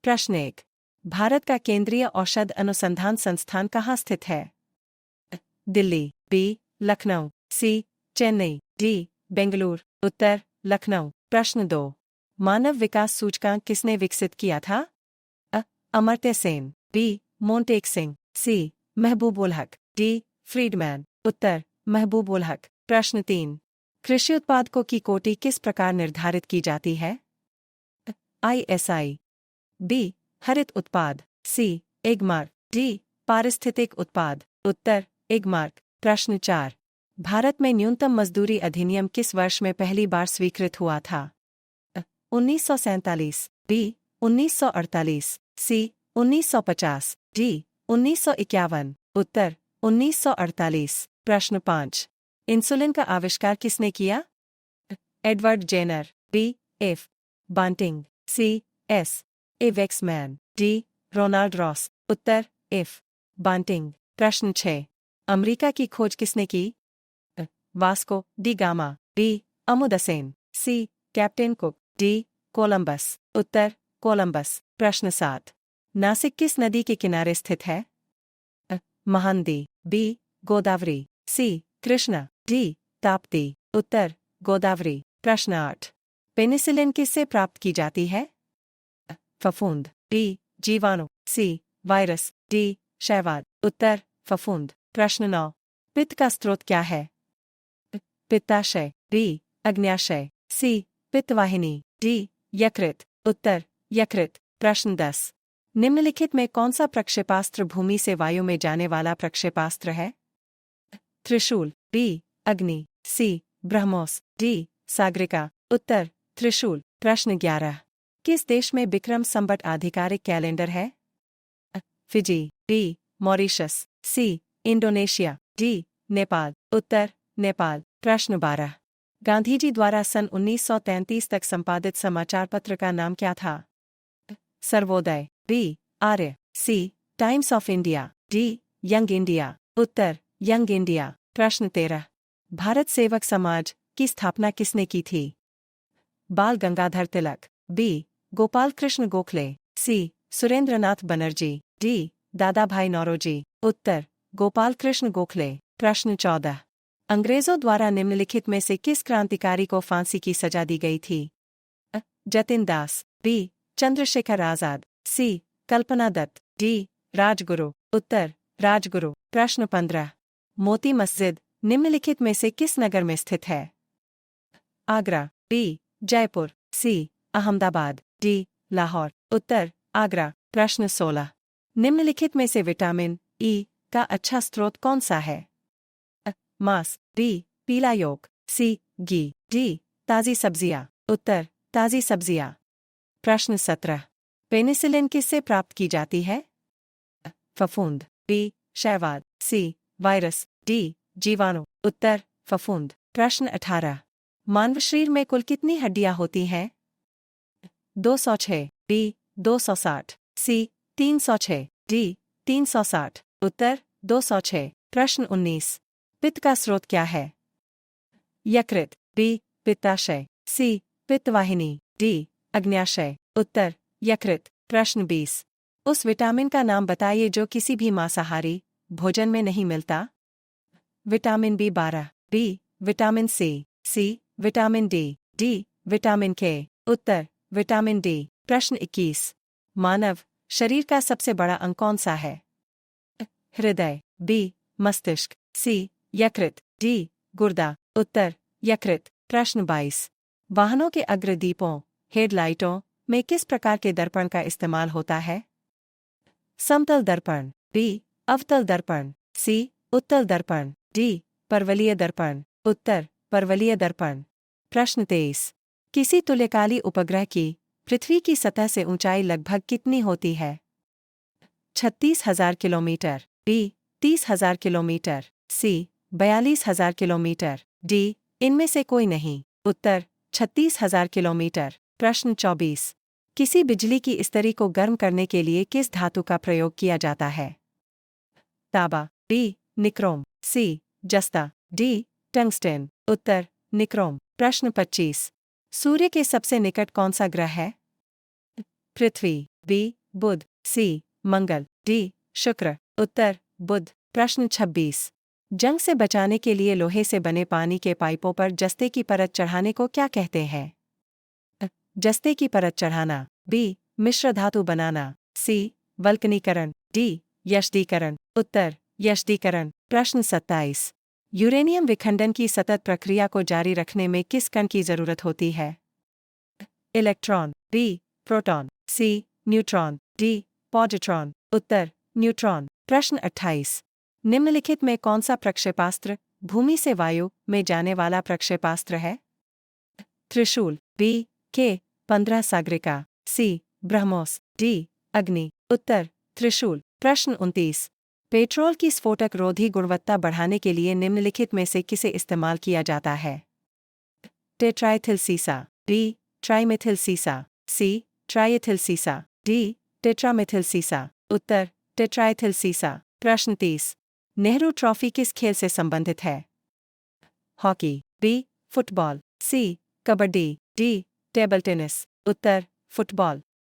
प्रश्न 1। भारत का केंद्रीय औषध अनुसंधान संस्थान कहाँ स्थित है? दिल्ली, बी, लखनऊ, सी, चेन्नई, डी, बेंगलुरु। उत्तर, लखनऊ। प्रश्न 2। मानव विकास सूचकांक किसने विकसित किया था? अमर्त्य सेन, बी, मोंटेक सिंह, सी, महबूब उल हक, डी, फ्रीडमैन। उत्तर, महबूब उल हक। प्रश्न 3। कृषि उत्पादकों की कोटि किस प्रकार निर्धारित की जाती है? ISI, बी, हरित उत्पाद, सी, एगमार्क, डी, पारिस्थितिक उत्पाद। उत्तर, एगमार्क। प्रश्न 4। भारत में न्यूनतम मजदूरी अधिनियम किस वर्ष में पहली बार स्वीकृत हुआ था? 1947, बी, 1948, सी, 1950, डी, 1951। उत्तर, 1948। प्रश्न 5। इंसुलिन का आविष्कार किसने किया? एडवर्ड जेनर, बी, एफ, बांटिंग, सी, एस, ए वेक्समैन, डी, रोनाल्ड रॉस। उत्तर, एफ, बांटिंग। प्रश्न 6। अमेरिका की खोज किसने की? वास्को डी गामा, बी, अमुदसेन, सी, कैप्टन कुक, डी, कोलंबस। उत्तर, कोलंबस। प्रश्न 7। नासिक किस नदी के किनारे स्थित है? महानदी, बी, गोदावरी, सी, कृष्णा, डी, ताप्ती। उत्तर, गोदावरी। प्रश्न 8। पेनिसिलिन किससे प्राप्त की जाती है? फफूंद, बी, जीवाणु, सी, वायरस, डी, शैवाल। उत्तर, फफूंद। प्रश्न 9। पित्त का स्रोत क्या है? पित्ताशय, बी, अग्न्याशय, सी, पित्तवाहिनी, डी, यकृत। उत्तर, यकृत। प्रश्न 10। निम्नलिखित में कौन सा प्रक्षेपास्त्र भूमि से वायु में जाने वाला प्रक्षेपास्त्र है? त्रिशूल, बी, अग्नि, सी, ब्रह्मोस, डी, सागरिका। उत्तर, त्रिशूल। प्रश्न 11। किस देश में विक्रम संवत आधिकारिक कैलेंडर है? फिजी, बी, मॉरिशस, सी, इंडोनेशिया, डी, नेपाल। उत्तर, नेपाल। प्रश्न 12। गांधीजी द्वारा सन 1933 तक संपादित समाचार पत्र का नाम क्या था? Sarvodaya, B, Arya, C, Times of India, D, Young India. उत्तर, यंग इंडिया। प्रश्न 13। भारत सेवक समाज की स्थापना किसने की थी? बाल गंगाधर तिलक, बी, गोपाल कृष्ण गोखले, सी, सुरेंद्रनाथ बनर्जी, डी, दादा भाई नौरोजी। उत्तर, गोपाल कृष्ण गोखले। प्रश्न 14। अंग्रेजों द्वारा निम्नलिखित में से किस क्रांतिकारी को फांसी की सजा दी गई थी? जतिन दास, बी, चंद्रशेखर आजाद, सी, कल्पना दत्त, डी, राजगुरु। उत्तर, राजगुरु। प्रश्न 15। मोती मस्जिद निम्नलिखित में से किस नगर में स्थित है? आगरा, बी, जयपुर, सी, अहमदाबाद, डी, लाहौर। उत्तर, आगरा। प्रश्न 16। निम्नलिखित में से विटामिन ई का अच्छा स्रोत कौन सा है? मांस, बी, पीला योक, सी, घी, डी, ताजी सब्जियां। उत्तर, ताजी सब्जियां। प्रश्न 17। पेनिसिलिन किससे प्राप्त की जाती है? फफूंद, बी, शैवाल, सी, वायरस, डी, जीवाणु। उत्तर, फफूंद। प्रश्न 18। मानव शरीर में कुल कितनी हड्डियां होती हैं? 206, बी, 260, सी, 306, डी, 360। उत्तर, 206। प्रश्न 19। पित्त का स्रोत क्या है? यकृत, बी, पित्ताशय, सी, पित्तवाहिनी, डी, अग्न्याशय। उत्तर, यकृत। प्रश्न 20। उस विटामिन का नाम बताइए जो किसी भी मांसाहारी भोजन में नहीं मिलता। Vitamin B12, B, vitamin C, vitamin D, vitamin K. उत्तर, विटामिन डी। प्रश्न 21। मानव शरीर का सबसे बड़ा अंग कौन सा है? हृदय, बी, मस्तिष्क, सी, यकृत, डी, गुर्दा। उत्तर, यकृत। प्रश्न 22। वाहनों के अग्रदीपों हेडलाइटों में किस प्रकार के दर्पण का इस्तेमाल होता है? समतल दर्पण, बी, अवतल दर्पण, सी, उत्तल दर्पण, डी, परवलयी दर्पण। उत्तर, परवलयी दर्पण। प्रश्न 23। किसी तुल्यकाली उपग्रह की पृथ्वी की सतह से ऊंचाई लगभग कितनी होती है? 36,000 किलोमीटर, बी, 30,000 किलोमीटर, सी, 42,000 किलोमीटर, डी, इनमें से कोई नहीं। उत्तर, 36,000 किलोमीटर। प्रश्न 24। किसी बिजली की इस्त्री को गर्म करने के लिए किस धातु का प्रयोग किया जाता है? तांबा, बी, निक्रोम, सी, जस्ता, डी, टंगस्टन। उत्तर, निक्रोम। प्रश्न 25। सूर्य के सबसे निकट कौन सा ग्रह है? पृथ्वी, बी बुध, सी मंगल, डी शुक्र। उत्तर बुध। प्रश्न 26। जंग से बचाने के लिए लोहे से बने पानी के पाइपों पर जस्ते की परत चढ़ाने को क्या कहते हैं? जस्ते की परत चढ़ाना, बी मिश्र धातु बनाना, सी वल्कनीकरण, डी यष्टीकरण। उत्तर यष्टीकरण। प्रश्न 27। यूरेनियम विखंडन की सतत प्रक्रिया को जारी रखने में किस कण की जरूरत होती है? इलेक्ट्रॉन, बी प्रोटॉन, सी न्यूट्रॉन, डी पॉजिट्रॉन। उत्तर न्यूट्रॉन। प्रश्न 28। निम्नलिखित में कौन सा प्रक्षेपास्त्र भूमि से वायु में जाने वाला प्रक्षेपास्त्र है? त्रिशूल, बी के 15 सागरिका, सी ब्रह्मोस, डी अग्नि। उत्तर त्रिशूल। प्रश्न 29। पेट्रोल की स्फोटक रोधी गुणवत्ता बढ़ाने के लिए निम्नलिखित में से किसे इस्तेमाल किया जाता है? टेट्राइथिल सीसा, बी ट्राइमेथिल सीसा, सी ट्राइएथिल सीसा, डी टेट्रामेथिल सीसा। उत्तर टेट्राइथिल सीसा। प्रश्न 30। नेहरू ट्रॉफी किस खेल से संबंधित है? हॉकी, बी फुटबॉल, सी कबड्डी, डी टेबल टेनिस। उत्तर फुटबॉल।